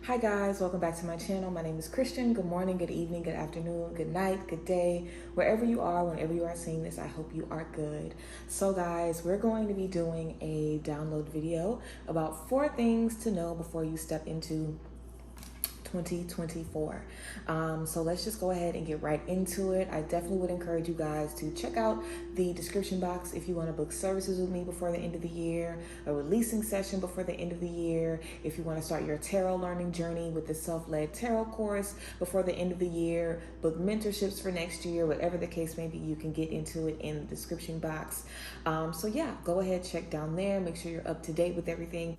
Hi guys, welcome back to my channel. My name is Christian. Good morning, good evening, good afternoon, good night, good day. Wherever you are, whenever you are seeing this, I hope you are good. So guys, we're going to be doing a download video about 4 things to know before you step into 2024. So let's just go ahead and get right into it. I definitely would encourage you guys to check out the description box if you want to book services with me before the end of the year, a releasing session before the end of the year, if you want to start your tarot learning journey with the self-led tarot course before the end of the year, book mentorships for next year, whatever the case may be, you can get into it in the description box. So yeah, go ahead, check down there, make sure you're up to date with everything.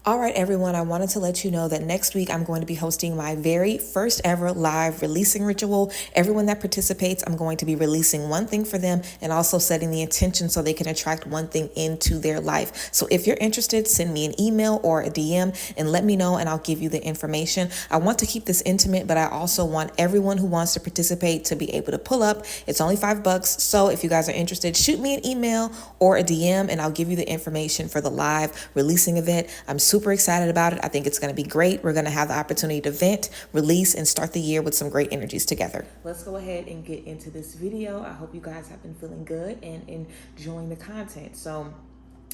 All right, everyone, I wanted to let you know that next week I'm going to be hosting my very first ever live releasing ritual. Everyone that participates, I'm going to be releasing one thing for them and also setting the intention so they can attract one thing into their life. So if you're interested, send me an email or a DM and let me know and I'll give you the information. I want to keep this intimate, but I also want everyone who wants to participate to be able to pull up. It's only $5. So if you guys are interested, shoot me an email or a DM and I'll give you the information for the live releasing event. I'm super excited about it. I think it's going to be great. We're going to have the opportunity to vent, release, and start the year with some great energies together. Let's go ahead and get into this video. I hope you guys have been feeling good and enjoying the content. So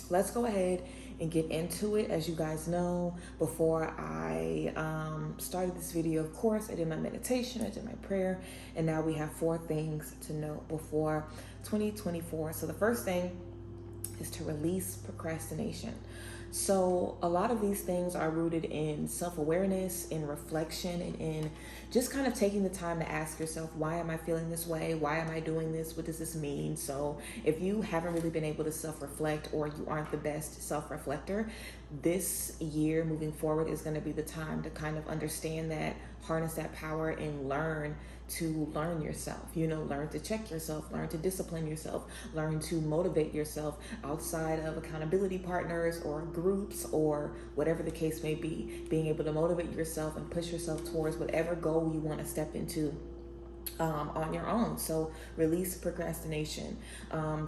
let's go ahead and get into it. As you guys know, before I started this video, of course, I did my meditation, I did my prayer, and now we have 4 things to know before 2024. So the first thing is to release procrastination. So a lot of these things are rooted in self-awareness, in reflection, and in just kind of taking the time to ask yourself, why am I feeling this way? Why am I doing this? What does this mean? So if you haven't really been able to self-reflect or you aren't the best self-reflector, this year moving forward is going to be the time to kind of understand that, harness that power, and learn to learn yourself, learn to check yourself, learn to discipline yourself, learn to motivate yourself outside of accountability partners or groups or whatever the case may be, being able to motivate yourself and push yourself towards whatever goal you want to step into on your own. So release procrastination.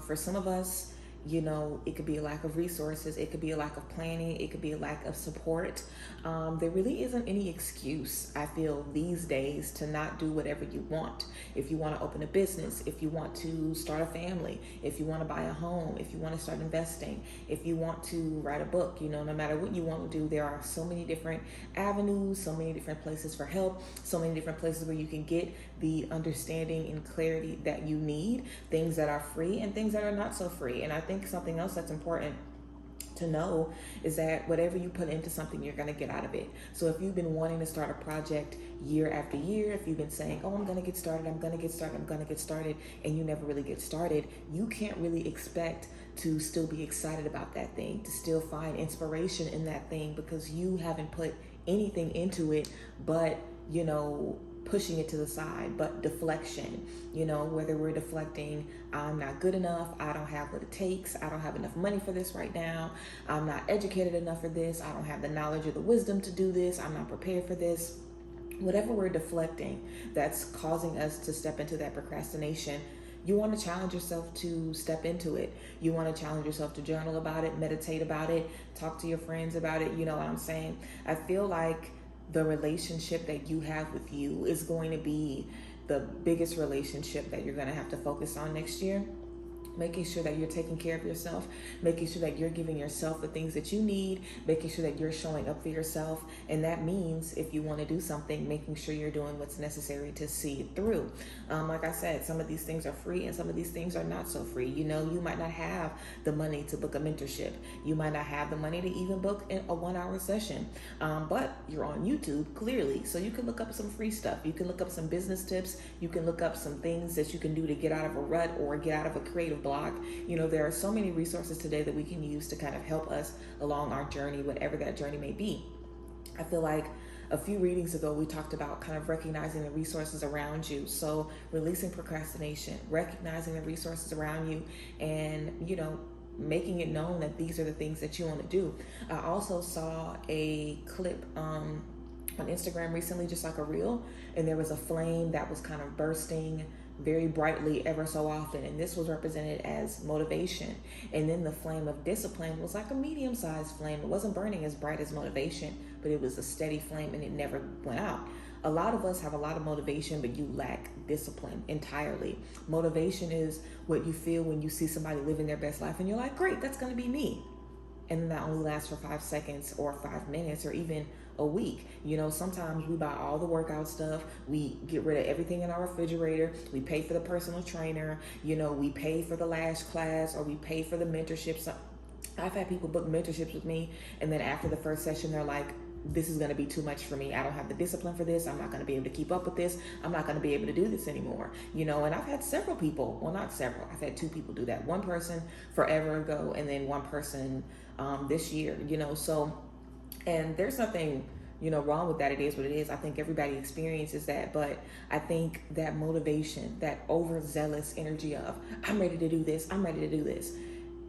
For some of us, it could be a lack of resources. It could be a lack of planning. It could be a lack of support. There really isn't any excuse, I feel, these days to not do whatever you want. If you want to open a business, if you want to start a family, if you want to buy a home, if you want to start investing, if you want to write a book, no matter what you want to do, there are so many different avenues, so many different places for help, so many different places where you can get the understanding and clarity that you need, things that are free and things that are not so free. And I think something else that's important to know is that whatever you put into something, you're going to get out of it. So if you've been wanting to start a project year after year, if you've been saying, oh, I'm going to get started, I'm going to get started, I'm going to get started, and you never really get started, you can't really expect to still be excited about that thing, to still find inspiration in that thing, because you haven't put anything into it but, pushing it to the side, but deflection, whether we're deflecting, I'm not good enough, I don't have what it takes, I don't have enough money for this right now, I'm not educated enough for this, I don't have the knowledge or the wisdom to do this, I'm not prepared for this. Whatever we're deflecting that's causing us to step into that procrastination, you want to challenge yourself to step into it. You want to challenge yourself to journal about it, meditate about it, talk to your friends about it. You know what I'm saying? I feel like the relationship that you have with you is going to be the biggest relationship that you're going to have to focus on next year. Making sure that you're taking care of yourself, making sure that you're giving yourself the things that you need, making sure that you're showing up for yourself. And that means if you want to do something, making sure you're doing what's necessary to see it through. Like I said, some of these things are free and some of these things are not so free. You might not have the money to book a mentorship. You might not have the money to even book a 1-hour session. But you're on YouTube, clearly. So you can look up some free stuff. You can look up some business tips. You can look up some things that you can do to get out of a rut or get out of a creative block. There are so many resources today that we can use to kind of help us along our journey, whatever that journey may be. I feel like a few readings ago, we talked about kind of recognizing the resources around you. So releasing procrastination, recognizing the resources around you, and, making it known that these are the things that you want to do. I also saw a clip on Instagram recently, just like a reel, and there was a flame that was kind of bursting very brightly ever so often, and this was represented as motivation. And then the flame of discipline was like a medium-sized flame. It wasn't burning as bright as motivation, but it was a steady flame and it never went out. A lot of us have a lot of motivation, but you lack discipline entirely. Motivation is what you feel when you see somebody living their best life and you're like, great, that's going to be me. And then that only lasts for 5 seconds or 5 minutes or even a week. Sometimes we buy all the workout stuff. We get rid of everything in our refrigerator. We pay for the personal trainer. We pay for the lash class, or we pay for the mentorships. I've had people book mentorships with me, and then after the first session, they're like, this is going to be too much for me. I don't have the discipline for this. I'm not going to be able to keep up with this. I'm not going to be able to do this anymore. And I've had several people, well, not several. I've had 2 people do that. One person forever ago, and then one person this year, so, and there's nothing, wrong with that. It is what it is. I think everybody experiences that, but I think that motivation, that overzealous energy of, I'm ready to do this. I'm ready to do this.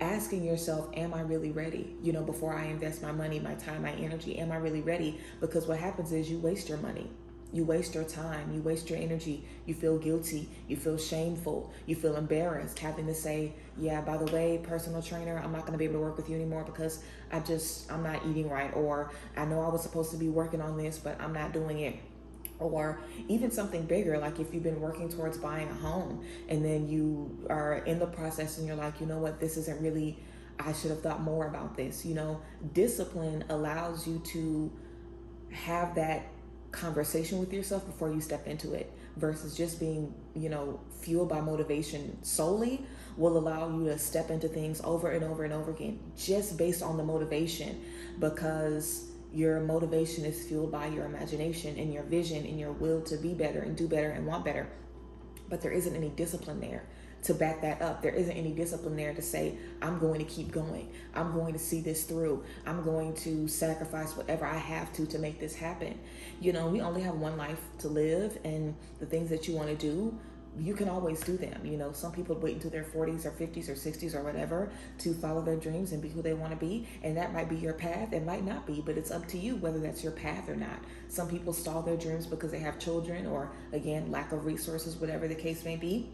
Asking yourself, am I really ready? Before I invest my money, my time, my energy, am I really ready? Because what happens is you waste your money. You waste your time, you waste your energy, you feel guilty, you feel shameful, you feel embarrassed having to say, yeah, by the way, personal trainer, I'm not going to be able to work with you anymore because I'm not eating right, or I know I was supposed to be working on this, but I'm not doing it. Or even something bigger, like if you've been working towards buying a home and then you are in the process and you're like, you know what, this isn't really, I should have thought more about this. Discipline allows you to have that conversation with yourself before you step into it, versus just being, fueled by motivation solely will allow you to step into things over and over and over again, just based on the motivation, because your motivation is fueled by your imagination and your vision and your will to be better and do better and want better. But there isn't any discipline there to back that up. There isn't any discipline there to say, I'm going to keep going. I'm going to see this through. I'm going to sacrifice whatever I have to make this happen. We only have one life to live, and the things that you want to do, you can always do them. Some people wait until their 40s or 50s or 60s or whatever to follow their dreams and be who they want to be. And that might be your path. It might not be, but it's up to you whether that's your path or not. Some people stall their dreams because they have children, or again, lack of resources, whatever the case may be.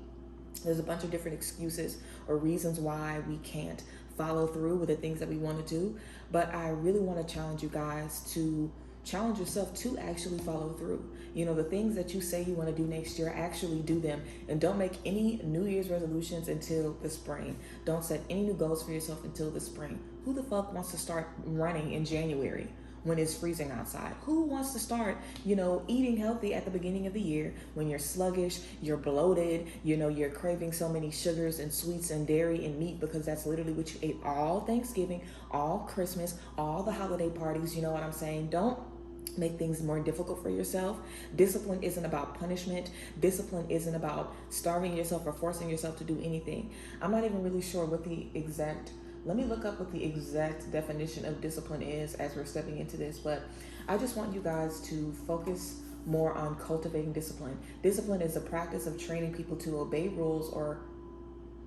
There's a bunch of different excuses or reasons why we can't follow through with the things that we want to do. But I really want to challenge you guys to challenge yourself to actually follow through. The things that you say you want to do next year, actually do them. And don't make any New Year's resolutions until the spring. Don't set any new goals for yourself until the spring. Who the fuck wants to start running in January when it's freezing outside? Who wants to start, eating healthy at the beginning of the year when you're sluggish, you're bloated, you're craving so many sugars and sweets and dairy and meat, because that's literally what you ate all Thanksgiving, all Christmas, all the holiday parties. You know what I'm saying? Don't make things more difficult for yourself. Discipline isn't about punishment. Discipline isn't about starving yourself or forcing yourself to do anything. I'm not even really sure what let me look up what the exact definition of discipline is as we're stepping into this, but I just want you guys to focus more on cultivating discipline. Discipline is the practice of training people to obey rules or,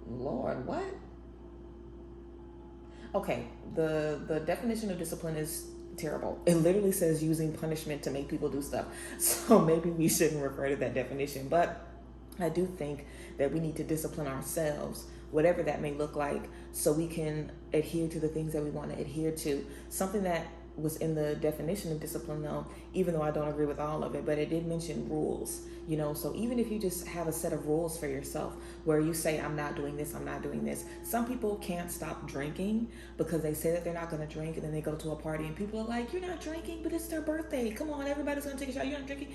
Lord, what? Okay, the definition of discipline is terrible. It literally says using punishment to make people do stuff. So maybe we shouldn't refer to that definition, but I do think that we need to discipline ourselves, whatever that may look like, so we can adhere to the things that we want to adhere to. Something that was in the definition of discipline, though, even though I don't agree with all of it, but it did mention rules, so even if you just have a set of rules for yourself where you say, I'm not doing this, I'm not doing this. Some people can't stop drinking because they say that they're not going to drink, and then they go to a party and people are like, you're not drinking, but it's their birthday. Come on, everybody's going to take a shot. You're not drinking.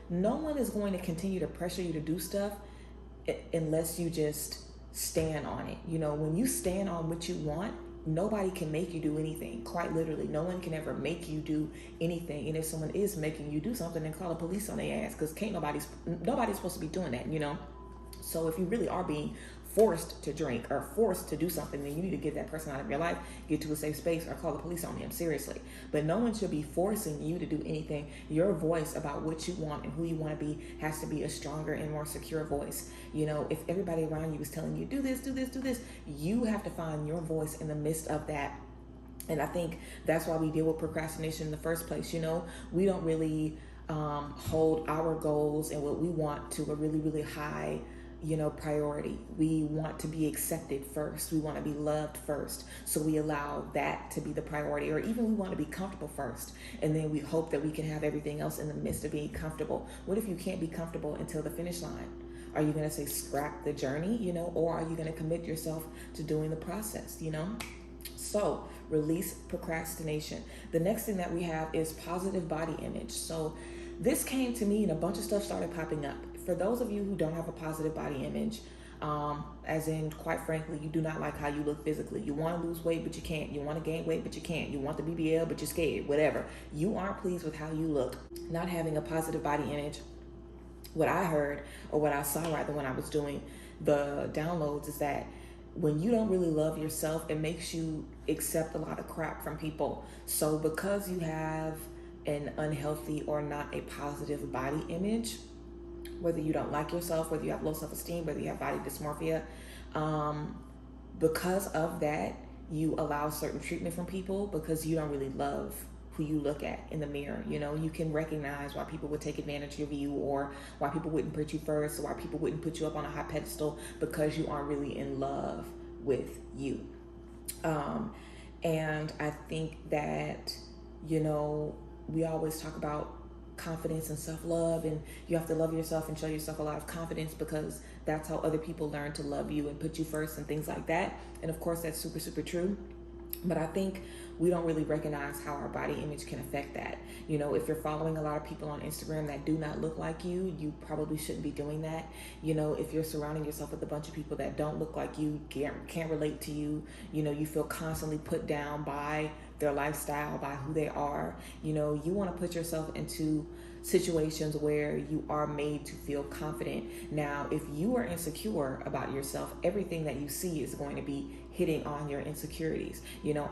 No one is going to continue to pressure you to do stuff unless you just stand on it. When you stand on what you want, nobody can make you do anything. Quite literally, no one can ever make you do anything. And if someone is making you do something, then call the police on their ass, because nobody's supposed to be doing that. So if you really are being forced to drink or forced to do something, then you need to get that person out of your life, get to a safe space, or call the police on them, seriously. But no one should be forcing you to do anything. Your voice about what you want and who you want to be has to be a stronger and more secure voice. If everybody around you is telling you, do this, do this, do this, you have to find your voice in the midst of that. And I think that's why we deal with procrastination in the first place. We don't really hold our goals and what we want to a really, really high priority. We want to be accepted first. We want to be loved first. So we allow that to be the priority, or even we want to be comfortable first. And then we hope that we can have everything else in the midst of being comfortable. What if you can't be comfortable until the finish line? Are you going to say scrap the journey, or are you going to commit yourself to doing the process, So release procrastination. The next thing that we have is positive body image. So this came to me and a bunch of stuff started popping up. For those of you who don't have a positive body image, as in, quite frankly, you do not like how you look physically. You want to lose weight, but you can't. You want to gain weight, but you can't. You want the BBL, but you're scared, whatever. You aren't pleased with how you look. Not having a positive body image. What I heard, or what I saw rather when I was doing the downloads, is that when you don't really love yourself, it makes you accept a lot of crap from people. So because you have an unhealthy or not a positive body image, whether you don't like yourself, whether you have low self-esteem, whether you have body dysmorphia, because of that, you allow certain treatment from people because you don't really love who you look at in the mirror. You can recognize why people would take advantage of you, or why people wouldn't put you first, or why people wouldn't put you up on a high pedestal, because you aren't really in love with you. And I think that, we always talk about confidence and self-love, and you have to love yourself and show yourself a lot of confidence, because that's how other people learn to love you and put you first and things like that. And of course, that's super, super true. But I think we don't really recognize how our body image can affect that. If you're following a lot of people on Instagram that do not look like you, you probably shouldn't be doing that. If you're surrounding yourself with a bunch of people that don't look like you, can't relate to you, you feel constantly put down by their lifestyle, by who they are, you want to put yourself into situations where you are made to feel confident. Now, if you are insecure about yourself, everything that you see is going to be hitting on your insecurities.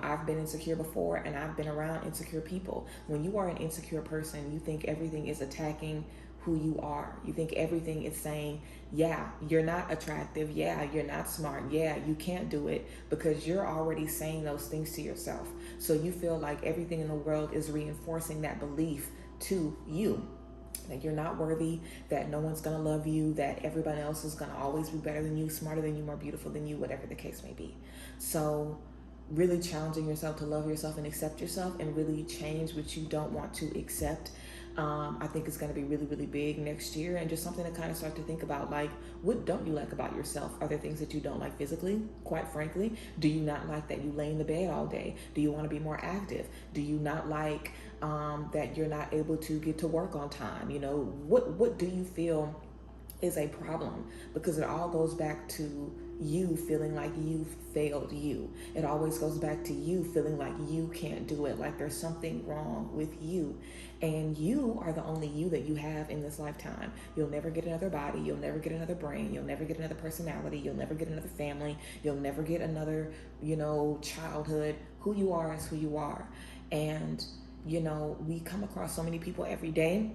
I've been insecure before, and I've been around insecure people. When you are an insecure person, you think everything is attacking who you are. You think everything is saying, yeah, you're not attractive. Yeah, you're not smart. Yeah, you can't do it, because you're already saying those things to yourself. So you feel like everything in the world is reinforcing that belief to you, that you're not worthy, that no one's going to love you, that everybody else is going to always be better than you, smarter than you, more beautiful than you, whatever the case may be. So really challenging yourself to love yourself and accept yourself, and really change what you don't want to accept. I think it's going to be really, really big next year, and just something to kind of start to think about, like, what don't you like about yourself? Are there things that you don't like physically? Quite frankly, do you not like that you lay in the bed all day? Do you want to be more active? Do you not like that you're not able to get to work on time? What do you feel is a problem? Because it all goes back to you feeling like you failed you. It always goes back to you feeling like you can't do it, like there's something wrong with you. And you are the only you that you have in this lifetime. You'll never get another body. You'll never get another brain. You'll never get another personality. You'll never get another family. You'll never get another, childhood. Who you are is who you are. And, we come across so many people every day.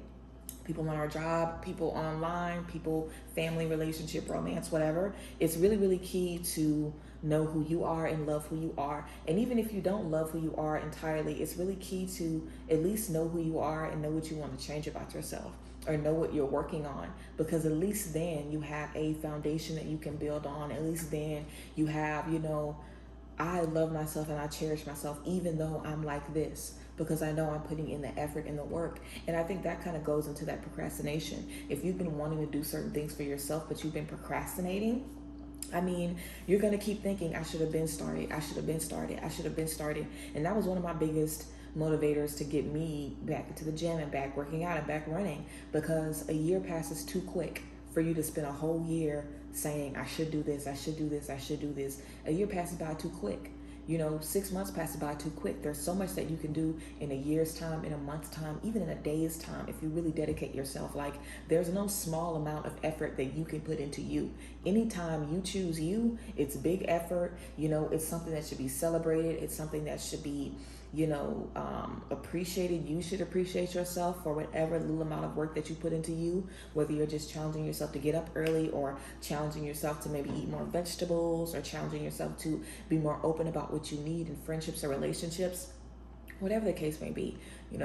People on our job, people online, people, family, relationship, romance, whatever. It's really, really key to know who you are and love who you are. And even if you don't love who you are entirely, it's really key to at least know who you are and know what you want to change about yourself, or know what you're working on, because at least then you have a foundation that you can build on. At least then you have, I love myself and I cherish myself even though I'm like this, because I know I'm putting in the effort and the work. And I think that kind of goes into that procrastination. If you've been wanting to do certain things for yourself, but you've been procrastinating, you're going to keep thinking, I should have been started. I should have been started. I should have been started. And that was one of my biggest motivators to get me back into the gym and back working out and back running, because a year passes too quick for you to spend a whole year saying, I should do this, I should do this, I should do this. A year passes by too quick. 6 months passes by too quick. There's so much that you can do in a year's time, in a month's time, even in a day's time, if you really dedicate yourself. Like, there's no small amount of effort that you can put into you. Anytime you choose you, it's big effort. It's something that should be celebrated. It's something that should be, appreciated. You should appreciate yourself for whatever little amount of work that you put into you, whether you're just challenging yourself to get up early, or challenging yourself to maybe eat more vegetables, or challenging yourself to be more open about what you need in friendships or relationships, whatever the case may be.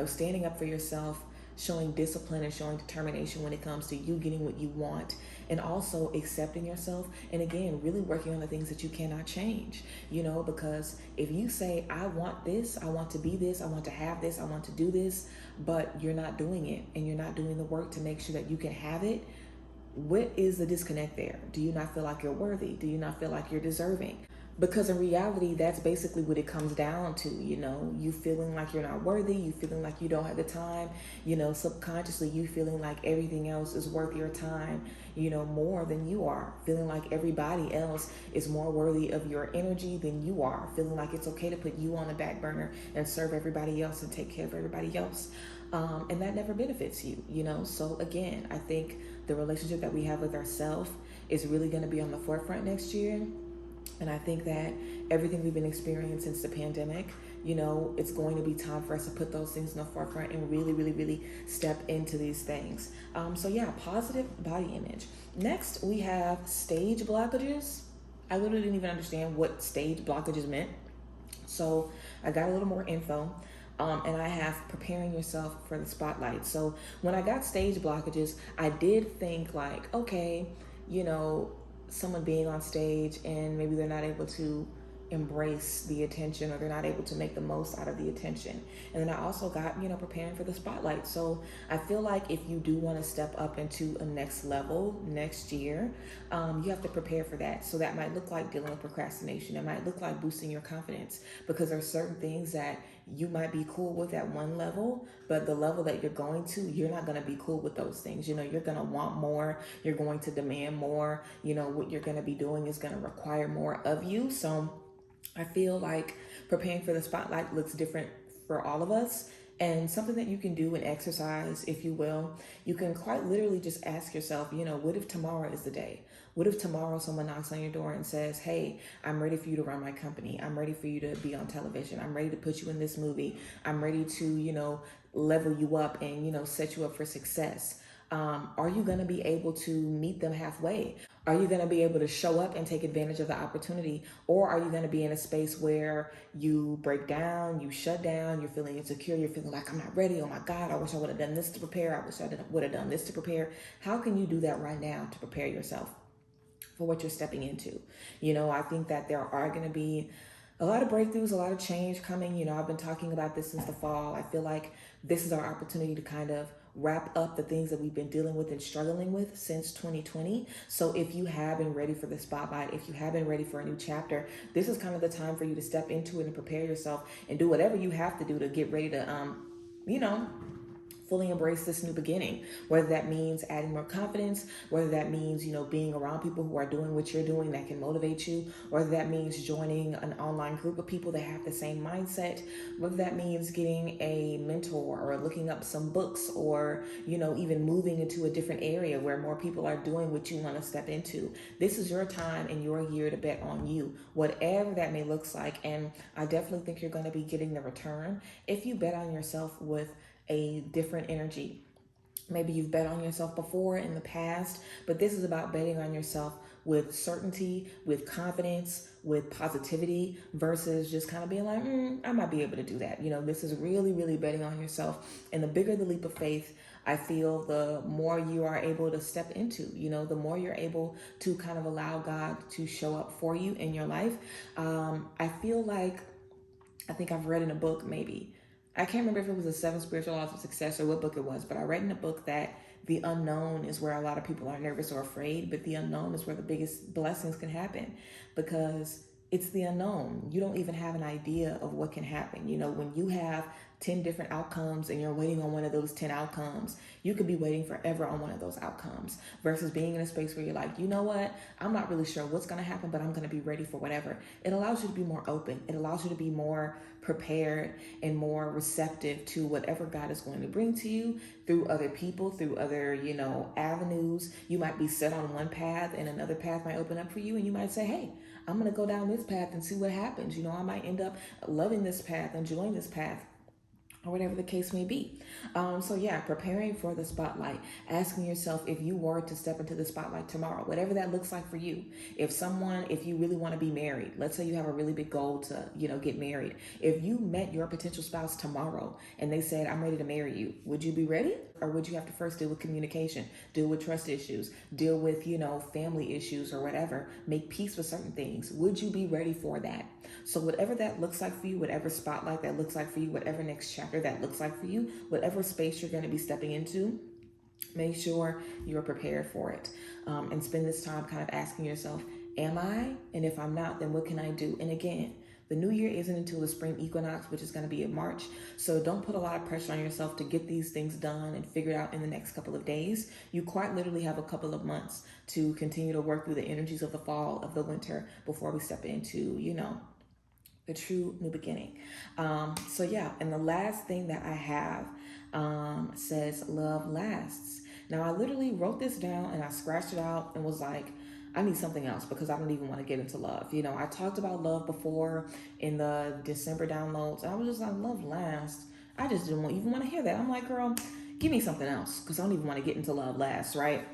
Standing up for yourself, showing discipline and showing determination when it comes to you getting what you want, and also accepting yourself. And again, really working on the things that you cannot change, because if you say, I want this, I want to be this, I want to have this, I want to do this, but you're not doing it and you're not doing the work to make sure that you can have it, what is the disconnect there? Do you not feel like you're worthy? Do you not feel like you're deserving? Because in reality, that's basically what it comes down to, you feeling like you're not worthy, you feeling like you don't have the time, subconsciously you feeling like everything else is worth your time, more than you are, feeling like everybody else is more worthy of your energy than you are, feeling like it's okay to put you on the back burner and serve everybody else and take care of everybody else. And that never benefits you, So again, I think the relationship that we have with ourselves is really going to be on the forefront next year. And I think that everything we've been experiencing since the pandemic, it's going to be time for us to put those things in the forefront and really, really, really step into these things. Positive body image. Next, we have stage blockages. I literally didn't even understand what stage blockages meant. So I got a little more info. And I have preparing yourself for the spotlight. So when I got stage blockages, I did think like, okay, someone being on stage and maybe they're not able to embrace the attention, or they're not able to make the most out of the attention. And then I also got, preparing for the spotlight. So I feel like if you do want to step up into a next level next year, you have to prepare for that. So that might look like dealing with procrastination. It might look like boosting your confidence, because there's certain things that you might be cool with at one level, but the level that you're going to, you're not going to be cool with those things. You're going to want more. You're going to demand more. What you're going to be doing is going to require more of you. So I feel like preparing for the spotlight looks different for all of us. And something that you can do in exercise, if you will, you can quite literally just ask yourself, what if tomorrow is the day? What if tomorrow someone knocks on your door and says, hey, I'm ready for you to run my company. I'm ready for you to be on television. I'm ready to put you in this movie. I'm ready to, level you up and, set you up for success. Are you going to be able to meet them halfway? Are you going to be able to show up and take advantage of the opportunity? Or are you going to be in a space where you break down, you shut down, you're feeling insecure, you're feeling like, I'm not ready, oh my God, I wish I would have done this to prepare, I wish I would have done this to prepare. How can you do that right now to prepare yourself for what you're stepping into? I think that there are going to be a lot of breakthroughs, a lot of change coming. I've been talking about this since the fall. I feel like this is our opportunity to kind of wrap up the things that we've been dealing with and struggling with since 2020. So if you have been ready for the spotlight, if you have been ready for a new chapter, this is kind of the time for you to step into it and prepare yourself and do whatever you have to do to get ready to, fully embrace this new beginning, whether that means adding more confidence, whether that means, being around people who are doing what you're doing that can motivate you, whether that means joining an online group of people that have the same mindset, whether that means getting a mentor or looking up some books, or, even moving into a different area where more people are doing what you want to step into. This is your time and your year to bet on you, whatever that may look like. And I definitely think you're going to be getting the return if you bet on yourself with a different energy. Maybe you've bet on yourself before in the past, but this is about betting on yourself with certainty, with confidence, with positivity, versus just kind of being like, I might be able to do that. This is really, really betting on yourself. And the bigger the leap of faith, I feel, the more you are able to step into, the more you're able to kind of allow God to show up for you in your life. I feel like, I think I've read in a book, maybe, I can't remember if it was the 7 Spiritual Laws of Success or what book it was, but I read in a book that the unknown is where a lot of people are nervous or afraid, but the unknown is where the biggest blessings can happen, because it's the unknown. You don't even have an idea of what can happen. When you have 10 different outcomes and you're waiting on one of those 10 outcomes, you could be waiting forever on one of those outcomes, versus being in a space where you're like, you know what, I'm not really sure what's going to happen, but I'm going to be ready for whatever. It allows you to be more open. It allows you to be more prepared and more receptive to whatever God is going to bring to you through other people, through other, avenues. You might be set on one path and another path might open up for you, and you might say, hey, I'm going to go down this path and see what happens. I might end up loving this path, enjoying this path, or whatever the case may be. Preparing for the spotlight, asking yourself, if you were to step into the spotlight tomorrow, whatever that looks like for you. If you really want to be married, let's say you have a really big goal to, get married. If you met your potential spouse tomorrow and they said, I'm ready to marry you, would you be ready? or would you have to first deal with communication, deal with trust issues, deal with, family issues or whatever, make peace with certain things? Would you be ready for that? So whatever that looks like for you, whatever spotlight that looks like for you, whatever next chapter that looks like for you, whatever space you're going to be stepping into, make sure you're prepared for it. And spend this time kind of asking yourself, am I? And if I'm not, then what can I do? And again, the new year isn't until the spring equinox, which is going to be in March. So don't put a lot of pressure on yourself to get these things done and figured out in the next couple of days. You quite literally have a couple of months to continue to work through the energies of the fall, of the winter, before we step into, the true new beginning. And the last thing that I have says love lasts. Now, I literally wrote this down and I scratched it out and was like, I need something else because I don't even want to get into love. I talked about love before in the December downloads. And I was just like, love lasts. I just didn't even want to hear that. I'm like, girl, give me something else because I don't even want to get into love lasts, right?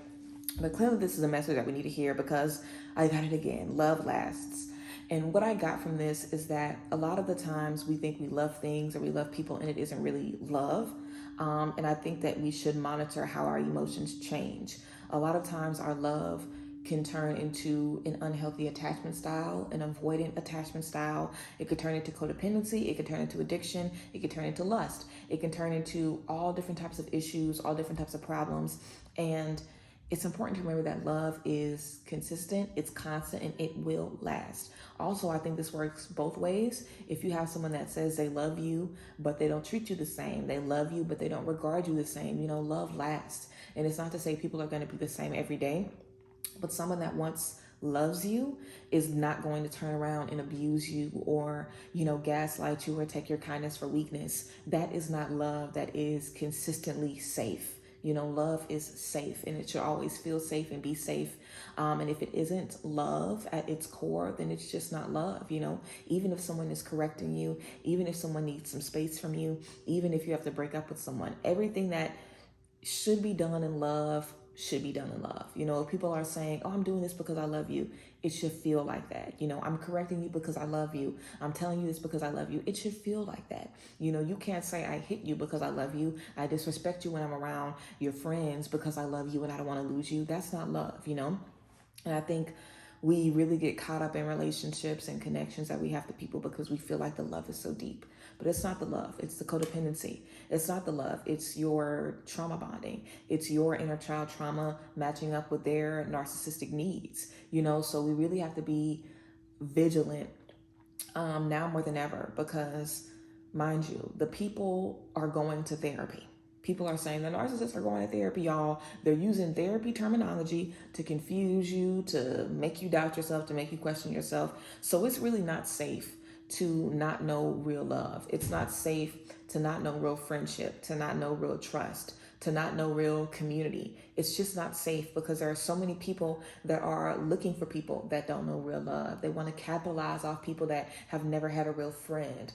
But clearly this is a message that we need to hear because I got it again. Love lasts. And what I got from this is that a lot of the times we think we love things or we love people and it isn't really love. And I think that we should monitor how our emotions change. A lot of times our love can turn into an unhealthy attachment style, an avoidant attachment style. It could turn into codependency. It could turn into addiction. It could turn into lust. It can turn into all different types of issues, all different types of problems. And it's important to remember that love is consistent, it's constant, and it will last. Also, I think this works both ways. If you have someone that says they love you, but they don't treat you the same, they love you, but they don't regard you the same, love lasts. And it's not to say people are going to be the same every day, but someone that once loves you is not going to turn around and abuse you or, gaslight you or take your kindness for weakness. That is not love. That is consistently safe. Love is safe and it should always feel safe and be safe. And if it isn't love at its core, then it's just not love. Even if someone is correcting you, even if someone needs some space from you, even if you have to break up with someone, everything that should be done in love should be done in love. If people are saying, oh, I'm doing this because I love you, it should feel like that. I'm correcting you because I love you. I'm telling you this because I love you. It should feel like that. You can't say I hit you because I love you. I disrespect you when I'm around your friends because I love you and I don't want to lose you. That's not love, And I think we really get caught up in relationships and connections that we have to people because we feel like the love is so deep. But it's not the love. It's the codependency. It's not the love. It's your trauma bonding. It's your inner child trauma matching up with their narcissistic needs. So we really have to be vigilant now more than ever because, mind you, the people are going to therapy. People are saying the narcissists are going to therapy, y'all. They're using therapy terminology to confuse you, to make you doubt yourself, to make you question yourself. So it's really not safe to not know real love. It's not safe to not know real friendship, to not know real trust, to not know real community. It's just not safe because there are so many people that are looking for people that don't know real love. They want to capitalize off people that have never had a real friend,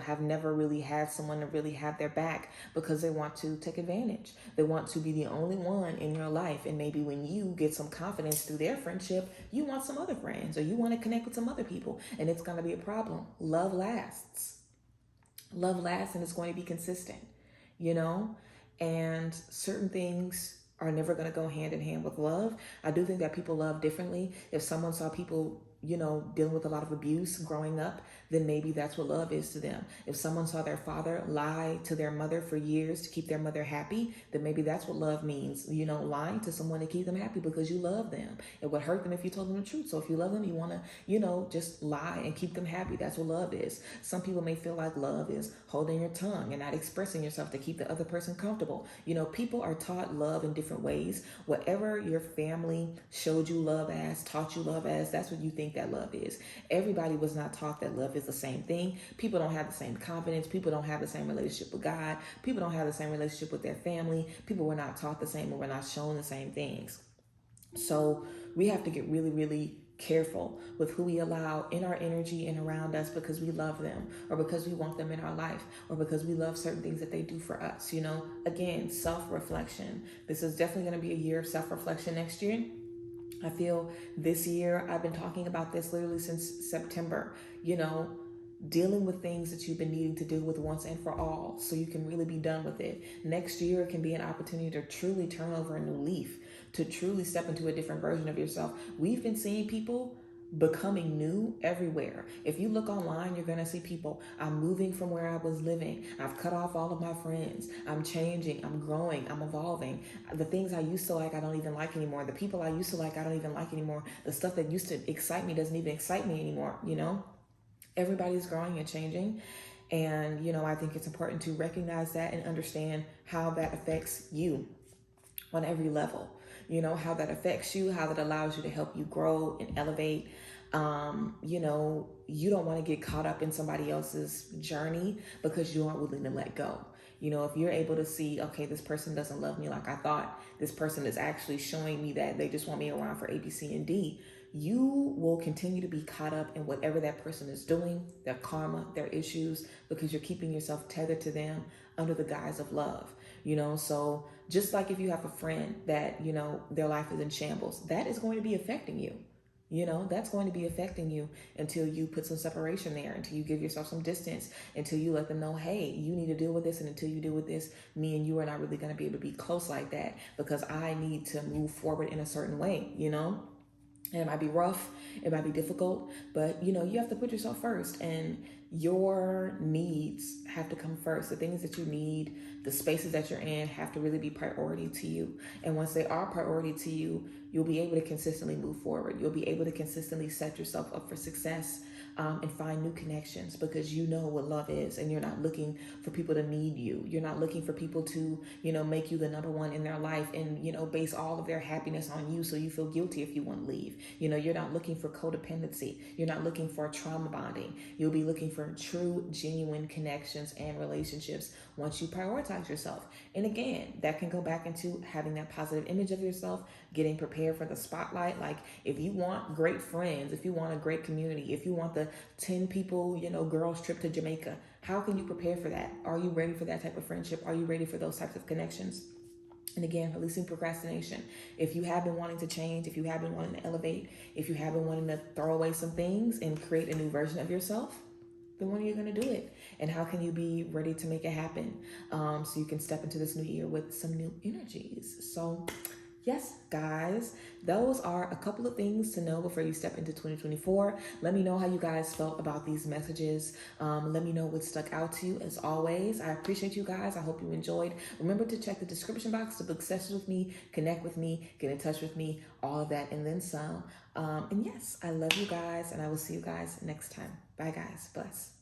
have never really had someone to really have their back because they want to take advantage. They want to be the only one in your life. And maybe when you get some confidence through their friendship, you want some other friends or you want to connect with some other people. And it's going to be a problem. Love lasts. Love lasts and it's going to be consistent, and certain things are never going to go hand in hand with love. I do think that people love differently. If someone saw people, dealing with a lot of abuse growing up, then maybe that's what love is to them. If someone saw their father lie to their mother for years to keep their mother happy, then maybe that's what love means. Lying to someone to keep them happy because you love them. It would hurt them if you told them the truth. So if you love them, you want to, just lie and keep them happy. That's what love is. Some people may feel like love is holding your tongue and not expressing yourself to keep the other person comfortable. People are taught love in different ways. Whatever your family showed you love as, taught you love as, that's what you think that love is. Everybody was not taught that love is the same thing. People don't have the same confidence. People don't have the same relationship with God. People don't have the same relationship with their family. People were not taught the same or were not shown the same things. So we have to get really, really careful with who we allow in our energy and around us because we love them or because we want them in our life or because we love certain things that they do for us. Again, self-reflection. This is definitely going to be a year of self-reflection next year. I feel this year, I've been talking about this literally since September, dealing with things that you've been needing to deal with once and for all, so you can really be done with it. Next year can be an opportunity to truly turn over a new leaf, to truly step into a different version of yourself. We've been seeing people becoming new everywhere. If you look online, you're gonna see people, I'm moving from where I was living, I've cut off all of my friends, I'm changing, I'm growing, I'm evolving. The things I used to like, I don't even like anymore. The people I used to like, I don't even like anymore. The stuff that used to excite me doesn't even excite me anymore. Everybody's growing and changing. And I think it's important to recognize that and understand how that affects you on every level. How that affects you, how that allows you to help you grow and elevate. You don't want to get caught up in somebody else's journey because you aren't willing to let go. If you're able to see, okay, this person doesn't love me like I thought, this person is actually showing me that they just want me around for A, B, C, and D, you will continue to be caught up in whatever that person is doing, their karma, their issues, because you're keeping yourself tethered to them under the guise of love. So just like if you have a friend that, their life is in shambles, that is going to be affecting you. That's going to be affecting you until you put some separation there, until you give yourself some distance, until you let them know, hey, you need to deal with this. And until you deal with this, me and you are not really going to be able to be close like that because I need to move forward in a certain way, And it might be rough, it might be difficult, but you have to put yourself first, and your needs have to come first. The things that you need, the spaces that you're in have to really be priority to you. And once they are priority to you, you'll be able to consistently move forward. You'll be able to consistently set yourself up for success, and find new connections because you know what love is, and you're not looking for people to need you. You're not looking for people to, make you the number one in their life and, base all of their happiness on you so you feel guilty if you want to leave. You're not looking for codependency. You're not looking for trauma bonding. You'll be looking for true, genuine connections and relationships once you prioritize yourself. And again, that can go back into having that positive image of yourself, getting prepared for the spotlight. Like if you want great friends, if you want a great community, if you want the 10 people, girls trip to Jamaica, how can you prepare for that? Are you ready for that type of friendship? Are you ready for those types of connections? And again, releasing procrastination. If you have been wanting to change, if you have been wanting to elevate, if you have been wanting to throw away some things and create a new version of yourself, then when are you going to do it? And how can you be ready to make it happen, so you can step into this new year with some new energies? So yes, guys, those are a couple of things to know before you step into 2024. Let me know how you guys felt about these messages. Let me know what stuck out to you. As always, I appreciate you guys. I hope you enjoyed. Remember to check the description box to book sessions with me, connect with me, get in touch with me, all of that and then some. And yes, I love you guys, and I will see you guys next time. Bye, guys. Bless.